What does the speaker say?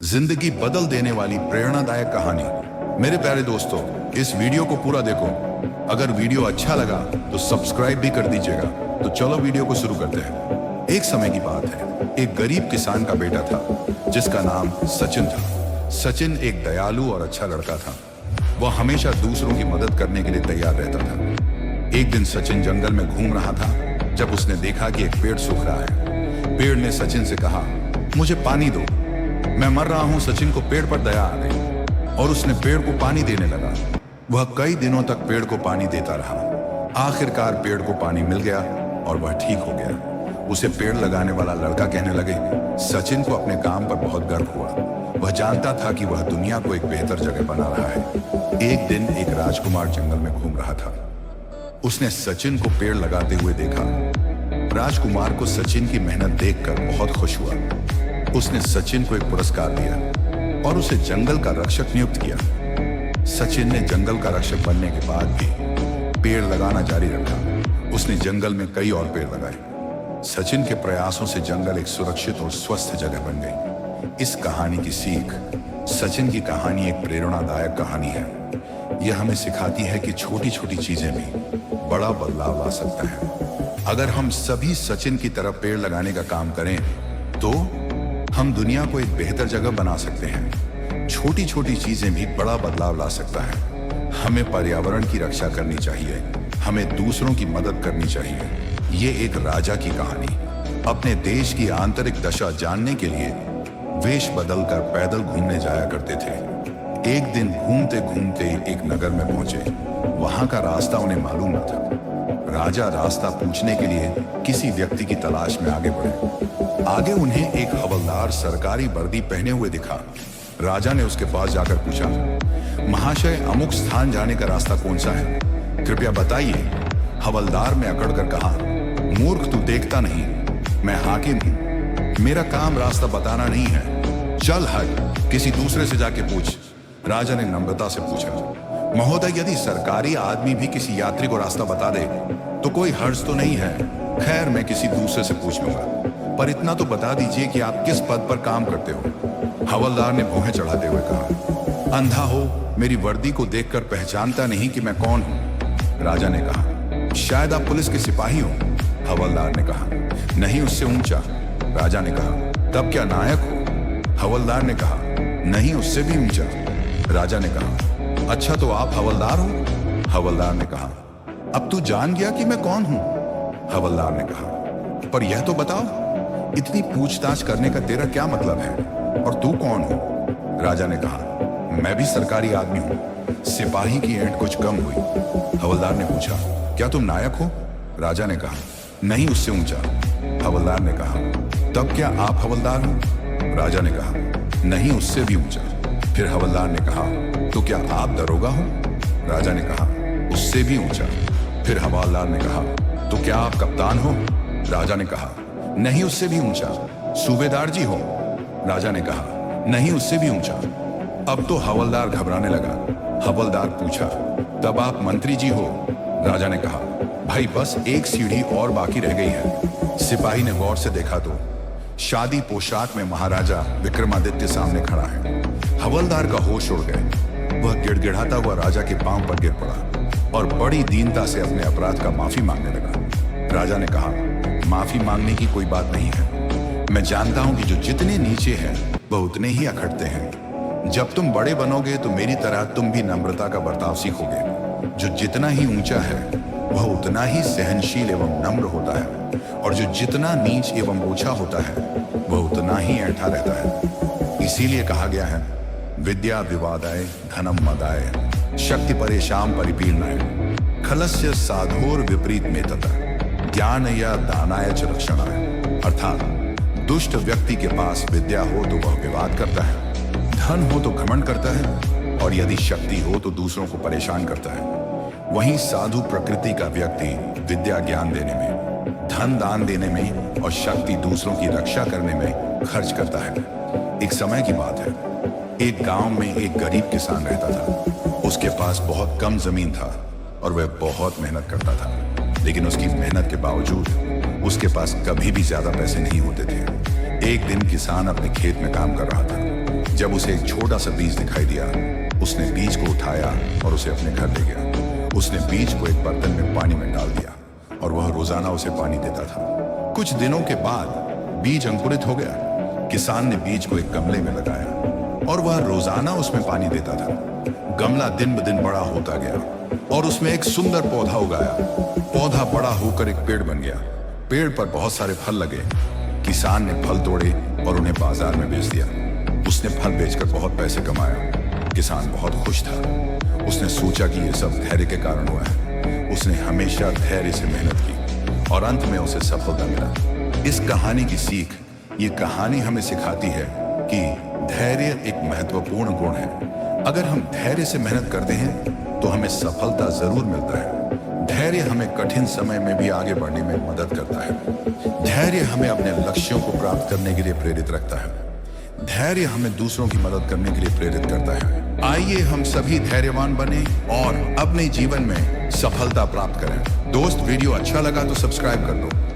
जिंदगी बदल देने वाली प्रेरणादायक कहानी। मेरे प्यारे दोस्तों, इस वीडियो को पूरा देखो। अगर वीडियो अच्छा लगा तो सब्सक्राइब भी कर दीजिएगा। तो चलो वीडियो को शुरू करते हैं। एक समय की बात है, एक गरीब किसान का बेटा था जिसका नाम सचिन था। सचिन एक दयालु और अच्छा लड़का था। वह हमेशा दूसरों की मदद करने के लिए तैयार रहता था। एक दिन सचिन जंगल में घूम रहा था जब उसने देखा कि एक पेड़ सूख रहा है। पेड़ ने सचिन से कहा, मुझे पानी दो, मैं मर रहा हूं। सचिन को पेड़ पर दया आ गई और उसने पेड़ को पानी देने लगा। वह कई दिनों तक पेड़ को पानी देता रहा। आखिरकार पेड़ को पानी मिल गया और वह ठीक हो गया। उसे पेड़ लगाने वाला लड़का कहने लगे, सचिन को अपने काम पर बहुत गर्व हुआ। वह जानता था कि वह दुनिया को एक बेहतर जगह बना रहा है। एक दिन एक राजकुमार जंगल में घूम रहा था। उसने सचिन को पेड़ लगाते हुए देखा। राजकुमार को सचिन की मेहनत देखकर बहुत खुश हुआ। उसने सचिन को एक पुरस्कार दिया और उसे जंगल का रक्षक नियुक्त किया। सचिन ने जंगल का रक्षक बनने के बाद भी पेड़ लगाना जारी रखा। उसने जंगल में कई और पेड़ लगाए। सचिन के प्रयासों से जंगल एक सुरक्षित और स्वस्थ जगह बन गई। इस कहानी की सीख, सचिन की कहानी एक प्रेरणादायक कहानी है। यह हमें सिखाती है कि छोटी छोटी चीजें भी बड़ा बदलाव ला सकता है। अगर हम सभी सचिन की तरफ पेड़ लगाने का काम करें तो हम दुनिया को एक बेहतर जगह बना सकते हैं। छोटी छोटी चीजें भी बड़ा बदलाव ला सकता है। हमें पर्यावरण की रक्षा करनी चाहिए। हमें दूसरों की मदद करनी चाहिए। ये एक राजा की कहानी। अपने देश की आंतरिक दशा जानने के लिए वेश बदलकर पैदल घूमने जाया करते थे। एक दिन घूमते घूमते एक नगर में पहुंचे। वहां का रास्ता उन्हें मालूम न था। राजा रास्ता पूछने के लिए किसी व्यक्ति की तलाश में आगे बढ़े। आगे उन्हें एक हवलदार सरकारी वर्दी पहने हुए दिखा। राजा ने उसके पास जाकर पूछा, महाशय, अमुक स्थान जाने का रास्ता कौन सा है? कृपया बताइए। हवलदार ने अकड़कर कहा, मूर्ख, तू देखता नहीं, मैं हाकिम हूं। मेरा काम रास्ता बताना नहीं है। चल हट, किसी दूसरे से जाके पूछ। राजा ने नम्रता से पूछा, महोदय, यदि सरकारी आदमी भी किसी यात्री को रास्ता बता दे तो कोई हर्ज तो नहीं है। खैर, मैं किसी दूसरे से पूछ लूंगा, पर इतना तो बता दीजिए कि आप किस पद पर काम करते हो। हवलदार ने भौहें चढ़ाते हुए कहा, अंधा हो, मेरी वर्दी को देखकर पहचानता नहीं कि मैं कौन हूं? राजा ने कहा, शायद आप पुलिस के सिपाही हो। हवलदार ने कहा, नहीं, उससे ऊंचा। राजा ने कहा, तब क्या नायक हो? हवलदार ने कहा, नहीं, उससे भी ऊंचा। राजा ने कहा, अच्छा तो आप हवलदार हो? हवलदार ने कहा, अब तू जान गया कि मैं कौन हूं? हवलदार ने कहा, पर यह तो बताओ, इतनी पूछताछ करने का तेरा क्या मतलब है, और तू कौन हो? राजा ने कहा, मैं भी सरकारी आदमी हूं। सिपाही की ऐंठ कुछ कम हुई। हवलदार ने पूछा, क्या तुम नायक हो? राजा ने कहा, नहीं, उससे ऊंचा। हवलदार ने कहा, तब क्या आप हवलदार हो? राजा ने कहा, नहीं, उससे भी ऊंचा। फिर हवलदार ने कहा, तो क्या आप दरोगा हो? राजा ने कहा, उससे भी ऊंचा। फिर हवलदार ने कहा, तो क्या आप कप्तान हो? राजा ने कहा, नहीं, उससे भी ऊंचा। सूबेदार जी हो? राजा ने कहा, नहीं, उससे भी ऊंचा। अब तो हवलदार घबराने लगा। हवलदार पूछा, तब आप मंत्री जी हो? राजा ने कहा, भाई, बस एक सीढ़ी और बाकी रह गई है। सिपाही ने गौर से देखा तो शादी पोशाक में महाराजा विक्रमादित्य सामने खड़ा है। हवलदार का होश उड़ गए। वह गिड़गिड़ाता हुआ राजा के पांव पर गिर पड़ा और बड़ी दीनता से अपने अपराध का माफी मांगने लगा। राजा ने कहा, माफी मांगने की कोई बात नहीं है। मैं जानता हूं कि जो जितने नीचे हैं वह उतने ही अखड़ते हैं। जब तुम बड़े बनोगे तो मेरी तरह तुम भी नम्रता का बर्ताव सीखोगे। जो जितना ही ऊंचा है वह उतना ही सहनशील एवं नम्र होता है, और जो जितना नीच एवं ओछा होता है वह उतना ही ऐंठा रहता है। इसीलिए कहा गया है, विद्या विवादाय धनम मदाय शक्ति परेशान परिपीर्णाय खलस्य साधोर विपरीत में तथा ज्ञान या दानाय च रक्षणाय। अर्थात दुष्ट व्यक्ति के पास विद्या हो तो वह विवाद करता है, धन हो तो घमंड करता है, और यदि शक्ति हो तो दूसरों को परेशान करता है। वहीं साधु प्रकृति का व्यक्ति विद्या ज्ञान देने में, धन दान देने में और शक्ति दूसरों की रक्षा करने में खर्च करता है। एक समय की बात है, एक गांव में एक गरीब किसान रहता था। उसके पास बहुत कम जमीन था और वह बहुत मेहनत करता था, लेकिन उसकी मेहनत के बावजूद उसके पास कभी भी ज्यादा पैसे नहीं होते थे। एक दिन किसान अपने खेत में काम कर रहा था। जब उसे एक छोटा सा बीज दिखाई दिया, उसने बीज को उठाया और उसे अपने घर ले गया। उसने बीज को एक बर्तन में पानी में डाल दिया और वह रोजाना उसे पानी देता था। कुछ दिनों के बाद बीज अंकुरित हो गया। किसान ने बीज को एक गमले में लगाया और वह रोजाना उसमें पानी देता था। गमला दिन ब दिन बड़ा होता गया और उसमें एक सुंदर पौधा उगाया। पौधा बड़ा होकर एक पेड़ बन गया। पेड़ पर बहुत सारे फल लगे। किसान ने फल तोड़े और उन्हें बाजार में बेच दिया। उसने फल बेचकर बहुत पैसे कमाया। किसान बहुत खुश था। उसने सोचा कि यह सब धैर्य के कारण हुआ है। उसने हमेशा धैर्य से मेहनत की और अंत में उसे सफलता मिला। इस कहानी की सीख, ये कहानी हमें सिखाती है कि धैर्य एक महत्वपूर्ण गुण है। अगर हम धैर्य से मेहनत करते हैं तो हमें सफलता जरूर मिलता है। धैर्य हमें कठिन समय में भी आगे बढ़ने में मदद करता है। धैर्य हमें अपने लक्ष्यों को प्राप्त करने के लिए प्रेरित रखता है। धैर्य हमें दूसरों की मदद करने के लिए प्रेरित करता है। आइए हम सभी धैर्यवान बने और अपने जीवन में सफलता प्राप्त करें। दोस्त, वीडियो अच्छा लगा तो सब्सक्राइब कर दो।